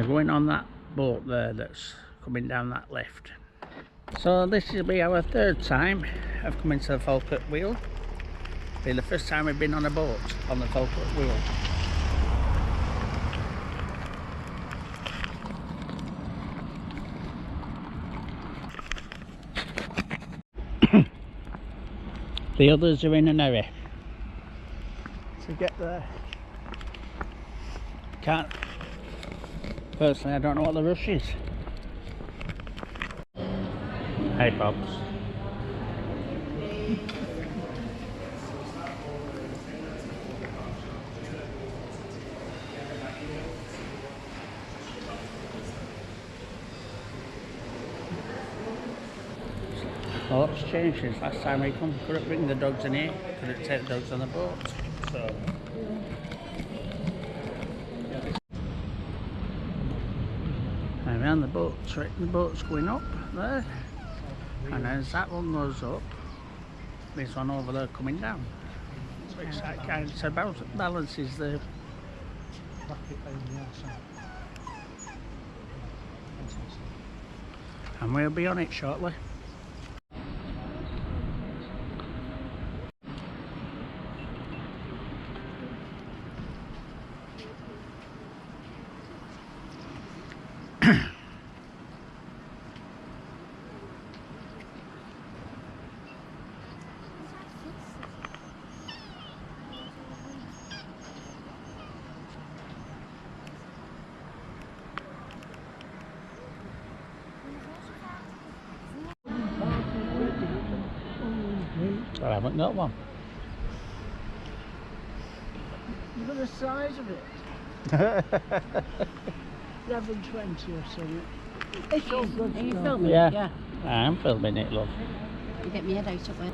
We're going on that boat there that's coming down that lift. So this will be our third time of coming to the Falkirk Wheel. It'll be the first time we've been on a boat on the Falkirk Wheel. The others are in an hurry to get there. Personally, I don't know what the rush is. Hey, Pops. A lot's changed since last time we come. Couldn't bring the dogs in here, couldn't take the dogs on the boat. So and around the boat's going up there, and as that one goes up, this one over there coming down. So it's that kind of balances the and we'll be on it shortly. I haven't got one. Look at the size of it. 11.20 or something. It's all good. Are you filming? Yeah. I am filming it, love. You get my head out of it.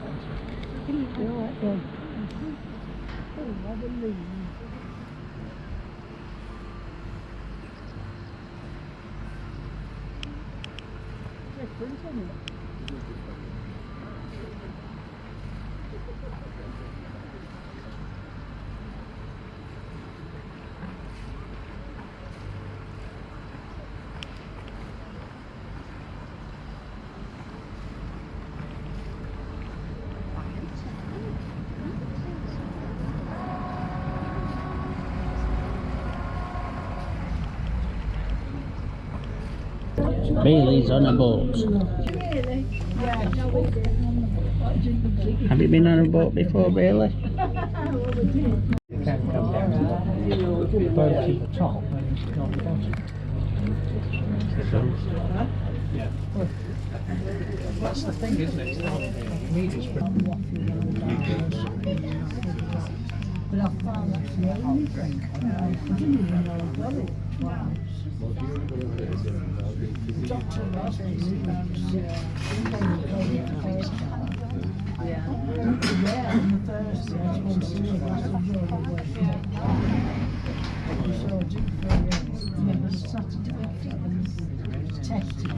Different, isn't it? Bailey's on a boat. Really? Yeah. Have you been on a boat before, Bailey? Can't come down to the boat to the top and it's gone down. Yeah. That's the thing, isn't it? But I found that's the only thing. I didn't even know I got it. Wow. The doctor was yeah, on the Thursday, I was going to see it. I said, "You're the worst." So I did for the Saturday tested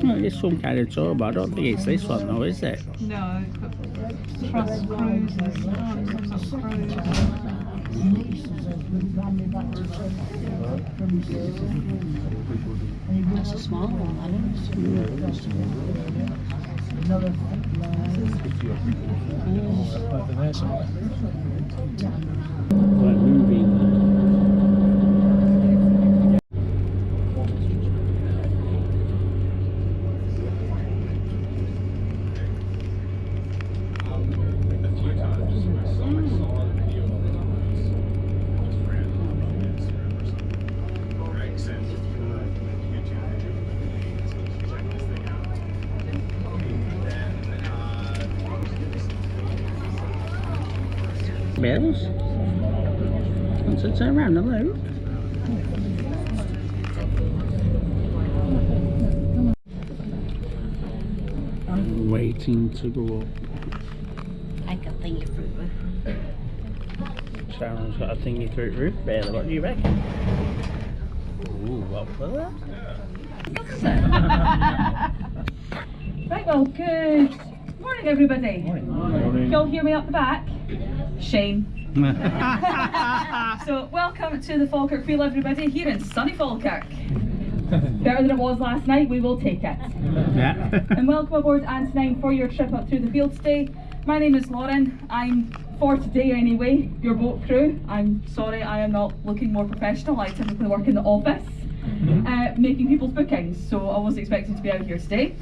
Well, it's some kind of tour, but I don't think it's this one though, is it? No, Trust Cruises. It's some cruise. That's a small one, I Like moving. Bells. Want to turn around and look? I'm waiting to go up. I got thingy fruit roof. Sharon's got a thingy fruit roof, Bailey. What do you reckon? Ooh, what for that? Right, well, good morning, everybody. Morning. Can you all hear me up the back? Shame. So welcome to the Falkirk Wheel, everybody, here in sunny Falkirk. Better than it was last night, we will take it. Yeah. And welcome aboard Antonine for your trip up through the field today. My name is Lauren. I'm, for today anyway, your boat crew. I'm sorry I am not looking more professional. I typically work in the office making people's bookings, so I wasn't expecting to be out here today.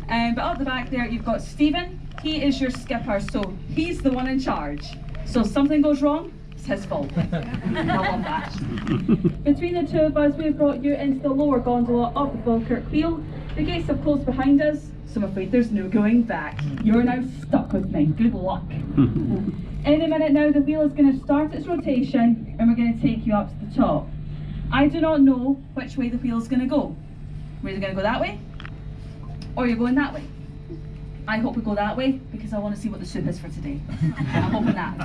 But up the back there you've got Stephen. He is your skipper, so he's the one in charge. So if something goes wrong, it's his fault. I love that. Between the two of us, we have brought you into the lower gondola of the Falkirk Wheel. The gates have closed behind us, so I'm afraid there's no going back. You're now stuck with me. Good luck. Any minute now, the wheel is going to start its rotation and we're going to take you up to the top. I do not know which way the wheel is going to go. We're either going to go that way, or you're going that way. I hope we go that way because I want to see what the soup is for today. I'm hoping that.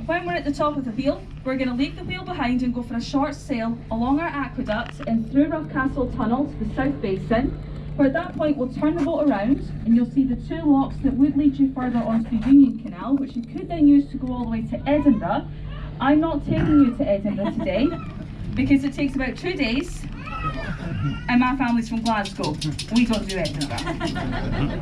When we're at the top of the wheel, we're going to leave the wheel behind and go for a short sail along our aqueduct and through Roughcastle Tunnel to the South Basin, where at that point we'll turn the boat around and you'll see the two locks that would lead you further onto the Union Canal, which you could then use to go all the way to Edinburgh. I'm not taking you to Edinburgh today because it takes about 2 days and my family's from Glasgow. We don't do Edinburgh.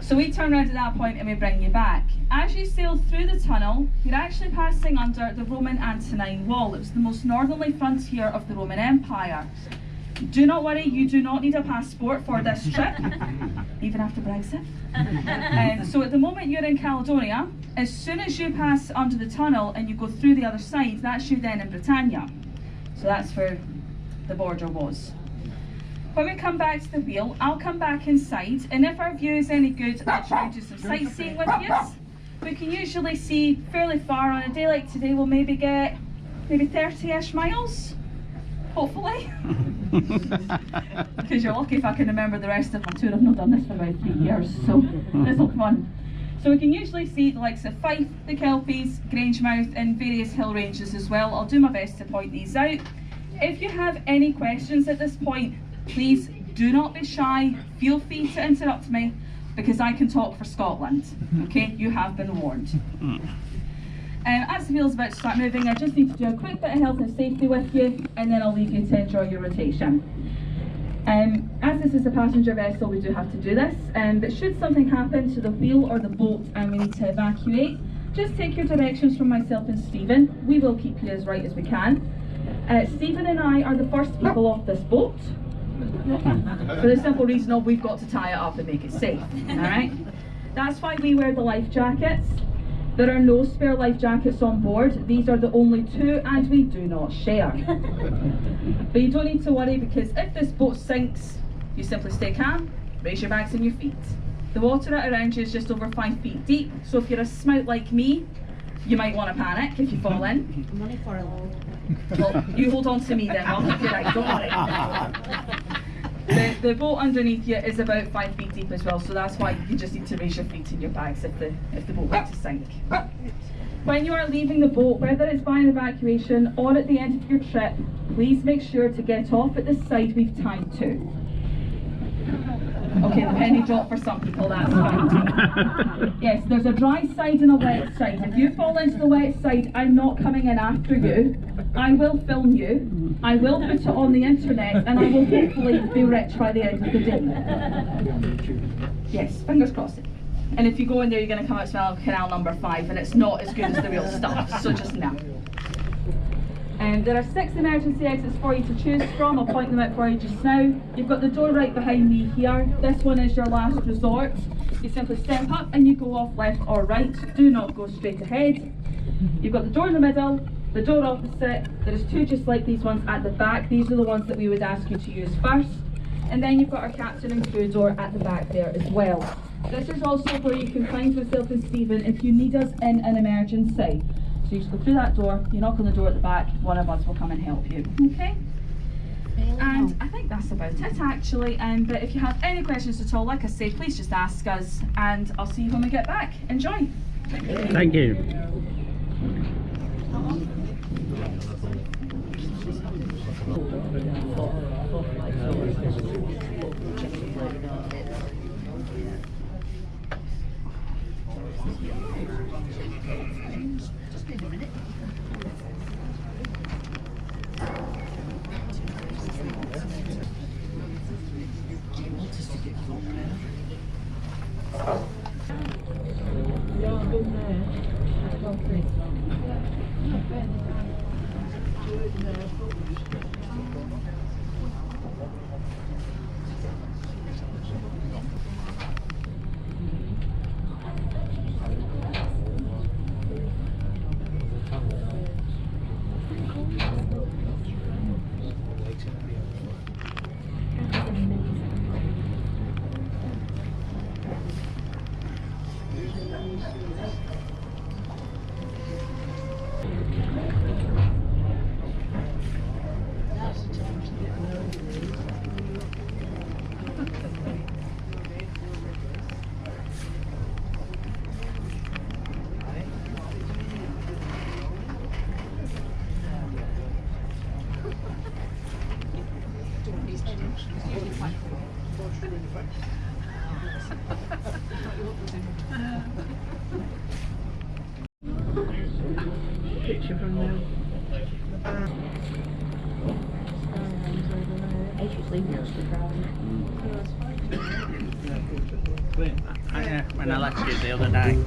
So we turn around at that point and we bring you back. As you sail through the tunnel, you're actually passing under the Roman Antonine Wall. It was the most northerly frontier of the Roman Empire. Do not worry, you do not need a passport for this trip, even after Brexit. So at the moment you're in Caledonia, as soon as you pass under the tunnel and you go through the other side, that's you then in Britannia. So that's where the border was. When we come back to the wheel, I'll come back inside, and if our view is any good, I'll try and do some sightseeing with you. We can usually see fairly far. On a day like today, we'll maybe get 30-ish miles, hopefully. Because you're lucky if I can remember the rest of my tour. I've not done this for about 3 years, so this will be fun. So we can usually see the likes of Fife, the Kelpies, Grangemouth and various hill ranges as well. I'll do my best to point these out. If you have any questions at this point, please do not be shy. Feel free to interrupt me because I can talk for Scotland. Okay, you have been warned. As the wheel's about to start moving, I just need to do a quick bit of health and safety with you and then I'll leave you to enjoy your rotation. As this is a passenger vessel, we do have to do this, but should something happen to the wheel or the boat and we need to evacuate, just take your directions from myself and Stephen. We will keep you as right as we can. Stephen and I are the first people off this boat, for the simple reason of we've got to tie it up and make it safe. Alright? That's why we wear the life jackets. There are no spare life jackets on board. These are the only two and we do not share. But you don't need to worry because if this boat sinks, you simply stay calm, raise your bags and your feet. The water around you is just over 5 feet deep, so if you're a smout like me, you might want to panic if you fall in. I'm only for a little. Well, you hold on to me then, I'll keep you right, don't worry. The boat underneath you is about 5 feet deep as well, so that's why you just need to raise your feet in your bags if the boat were to sink. When you are leaving the boat, whether it's by an evacuation or at the end of your trip, please make sure to get off at the side we've tied to. Okay, the penny drop for some people, that's fine. Yes, there's a dry side and a wet side. If you fall into the wet side, I'm not coming in after you. I will film you, I will put it on the internet, and I will hopefully be rich by the end of the day. Yes, fingers crossed. And if you go in there, you're going to come out smelling canal number 5, and it's not as good as the real stuff, so just know. There are 6 emergency exits for you to choose from. I'll point them out for you just now. You've got the door right behind me here. This one is your last resort. You simply step up and you go off left or right. Do not go straight ahead. You've got the door in the middle, the door opposite. There's 2 just like these ones at the back. These are the ones that we would ask you to use first. And then you've got our captain and crew door at the back there as well. This is also where you can find myself and Stephen if you need us in an emergency. So you just go through that door, you knock on the door at the back, one of us will come and help you. Okay? And I think that's about it actually. But if you have any questions at all, like I say, please just ask us and I'll see you when we get back. Enjoy! Thank you. Picture from there. Yeah, when I left it the other day.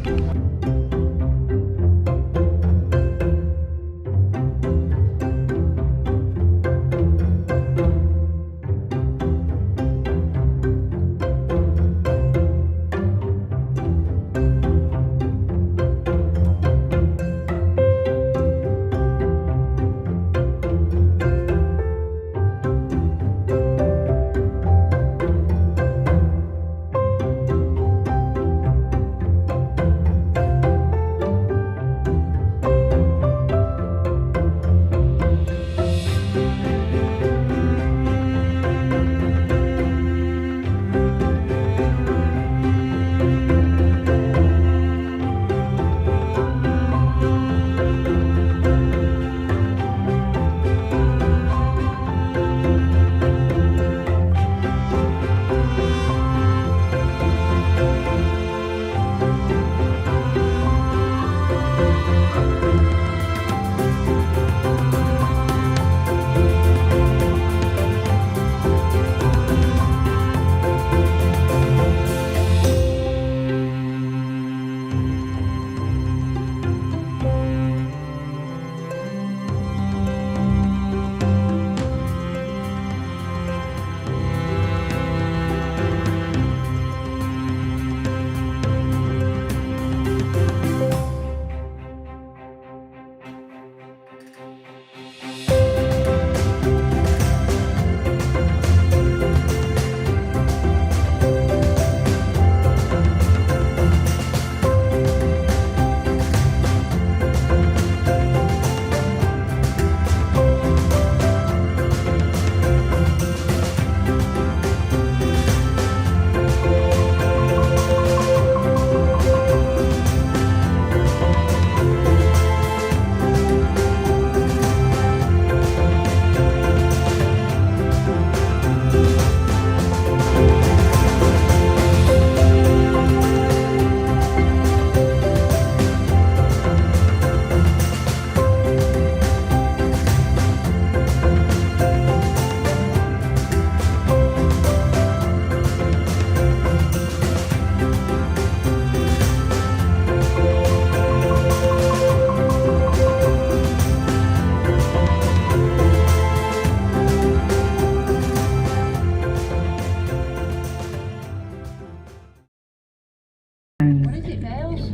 What is it, Bales?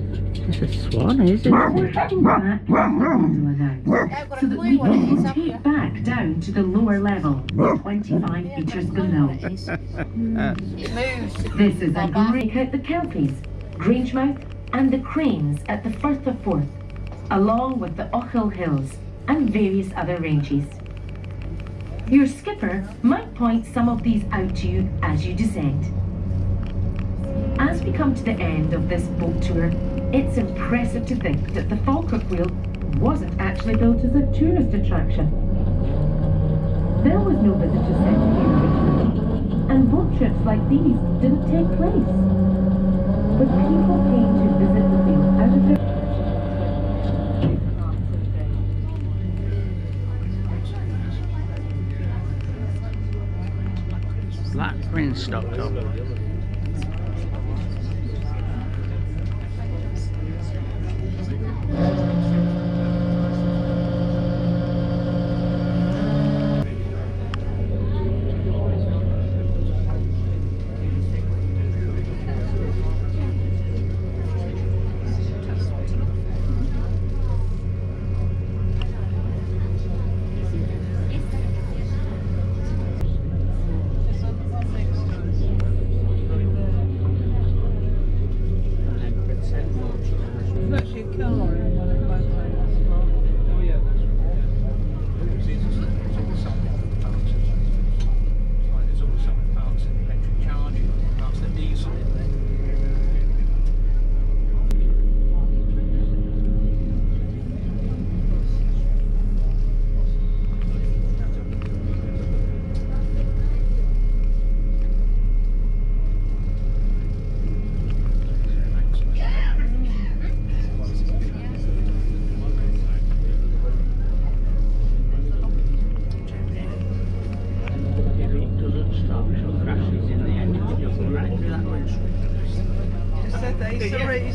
It's a swan, is it? We're heading back to the now, I've got so a that clue we what it is, can have you? take back down to the lower level, 25 Yeah, metres I've got a clue below. what it is. It moves. This is a Well, back. great out the Kelpies, Grangemouth and the Cranes at the Firth of Forth, along with the Ochil Hills and various other ranges. Your skipper might point some of these out to you as you descend. As we come to the end of this boat tour, it's impressive to think that the Falkirk Wheel wasn't actually built as a tourist attraction. There was no visitor centre here originally, and boat trips like these didn't take place. But people came to visit the wheel out of their Black green stocked up.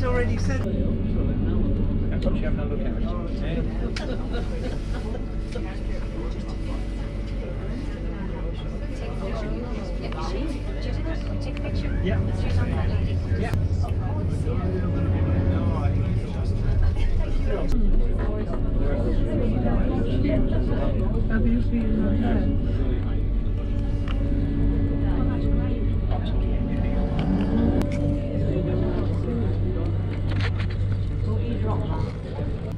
He's already said. That's what you have a look at. Take a picture. Yeah. Let's use on that lady. Yeah. Have you seen my hair?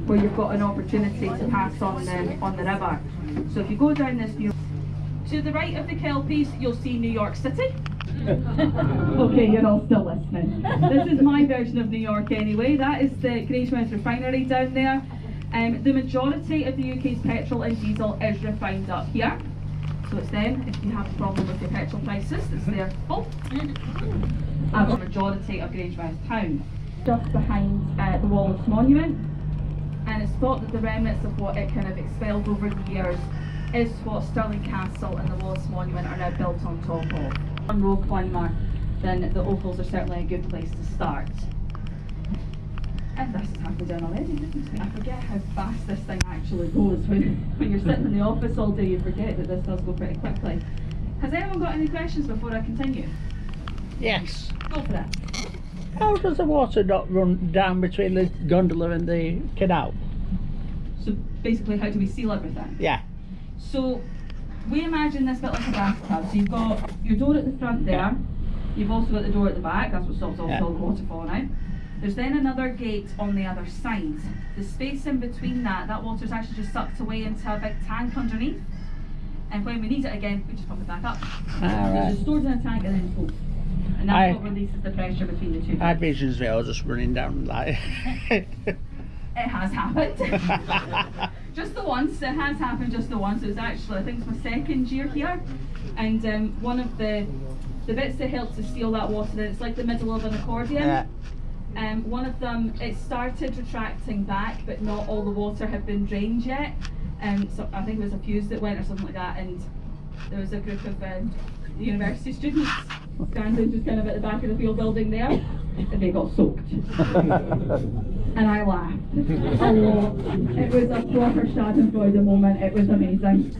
Where you've got an opportunity to pass on the river. So if you go down this view, to the right of the Kelpies, you'll see New York City. Okay, you're all still listening. This is my version of New York anyway. That is the Grangemouth refinery down there. The majority of the UK's petrol and diesel is refined up here. So it's them, if you have a problem with your petrol prices, it's their fault. And the majority of Grangemouth town. Just behind the Wallace Monument. And it's thought that the remnants of what it kind of expelled over the years is what Stirling Castle and the Wallace Monument are now built on top of. On rock climber, then the Ochils are certainly a good place to start. And this is halfway down already, goodness me. I forget how fast this thing actually goes. When you're sitting in the office all day, you forget that this does go pretty quickly. Has anyone got any questions before I continue? Yes. Go for it. How does the water not run down between the gondola and the canal? So basically, how do we seal everything? Yeah. So we imagine this bit like a bathtub. So you've got your door at the front there. Yeah. You've also got the door at the back. That's what stops all Yeah. the water falling out. There's then another gate on the other side. The space in between that water's actually just sucked away into a big tank underneath. And when we need it again, we just pump it back up. So it's stored in a tank and then pulled. And that's what releases the pressure between the two. I had visions of it all just running down like. It has happened. Just the once. It has happened just the once. It was actually, I think it's my second year here. And one of the bits that helps to seal that water in, it's like the middle of an accordion. Yeah. One of them, it started retracting back, but not all the water had been drained yet. So I think there was a fuse that went or something like that, and there was a group of university students standing just kind of at the back of the field building there, and they got soaked. And I laughed a lot. It was a proper schadenfreude moment. It was amazing.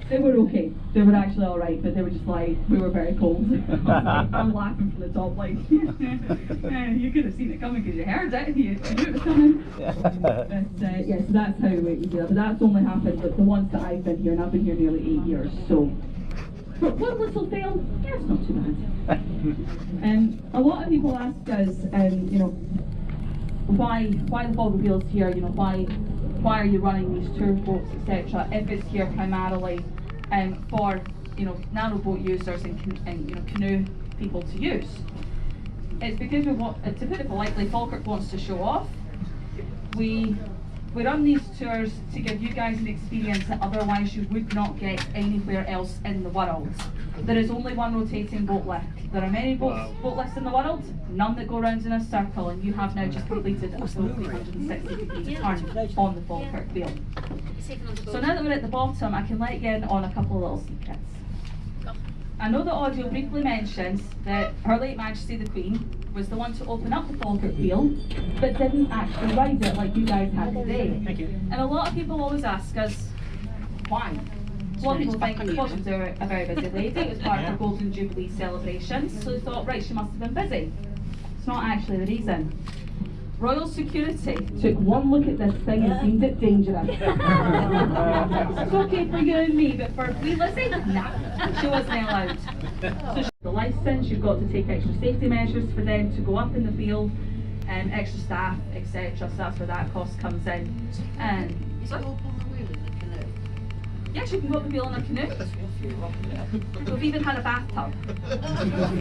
They were okay. They were actually all right, but they were just like, we were very cold. I'm laughing from the top, like, you could have seen it coming because you heard it. You knew it was coming. But yes, that's how we do that. But that's only happened with the ones that I've been here, and I've been here nearly 8 years. So, but one little fail, yeah, it's not too bad. A lot of people ask us, you know, why the Falkirk Wheel's here, you know, why are you running these tour boats, etc. if it's here primarily for, you know, narrow boat users and you know, canoe people to use. It's because we want, to put it politely, Falkirk wants to show off. We run these tours to give you guys an experience that otherwise you would not get anywhere else in the world. There is only one rotating boat lift. There are many boat lifts in the world, none that go round in a circle, and you have now just completed a full 360-degree turn on the Falkirk Wheel. So now that we're at the bottom, I can let you in on a couple of little secrets. I know the audio briefly mentions that Her Late Majesty the Queen was the one to open up the Falkirk Wheel, but didn't actually ride it like you guys had today. Thank you. And a lot of people always ask us, why? A lot of people think because she was a very busy lady, it was part of her Golden Jubilee celebrations, so they thought, right, she must have been busy. It's not actually the reason. Royal Security took one look at this thing and deemed it dangerous. It's okay for you and me, but for wee Lizzie, nah, she wasn't allowed. So the licence, you've got to take extra safety measures for them to go up in the field, extra staff, etc. So that's where that cost comes in. Is it open the wheel in the canoe? Yes, you can go up the wheel in a canoe. We've even had a bathtub.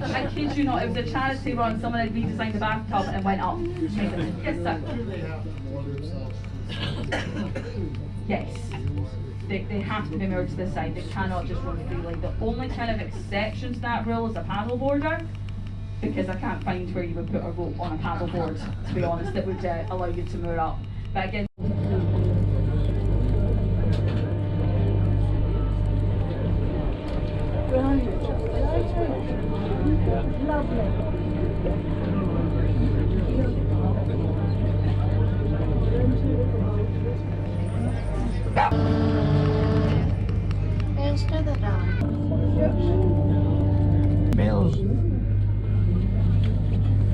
I kid you not, it was a charity run, someone had redesigned the bathtub and went up. Yes, sir. Yes. They have to be moored to the side, they cannot just run freely. The only kind of exception to that rule is a paddle boarder, because I can't find where you would put a rope on a paddle board, to be honest, that would allow you to moor up. But again, Lovely. Cheers to the dawn. Bills.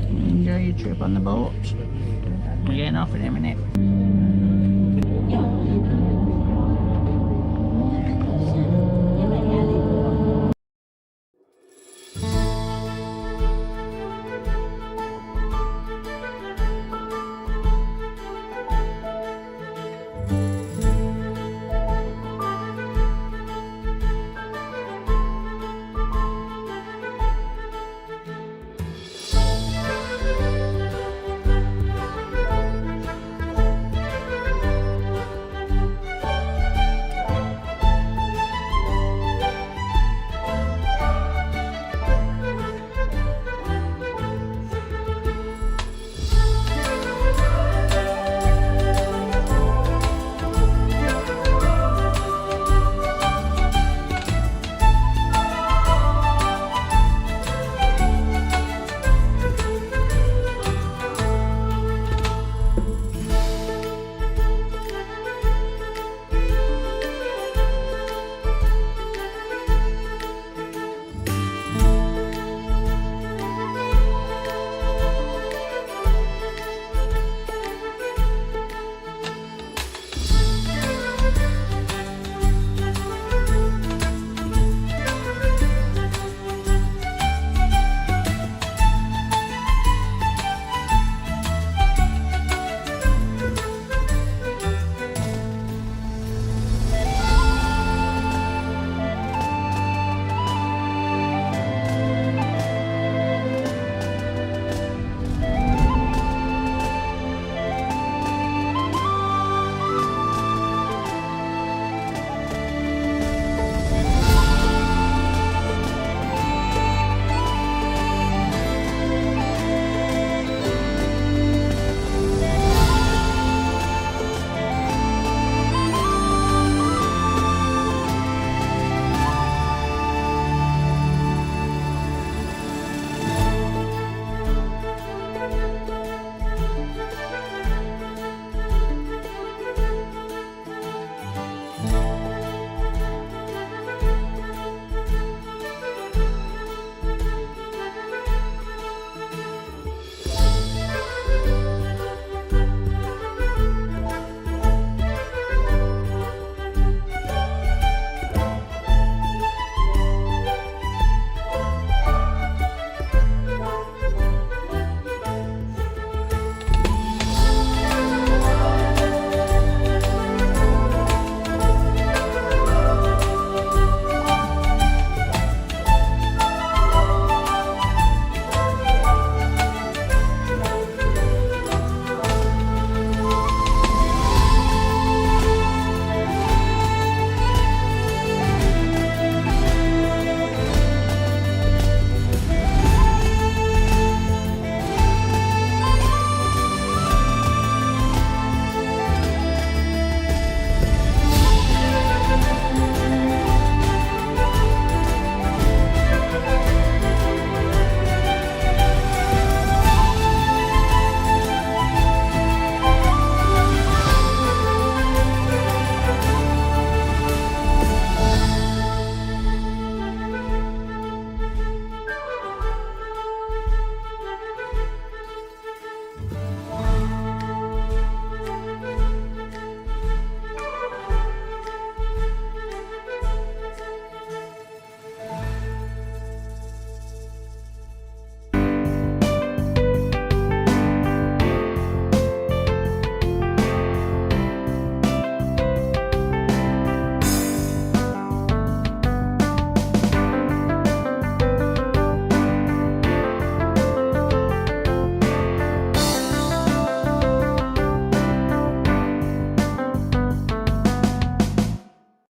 Enjoy your trip on the boat. We're getting off in a minute.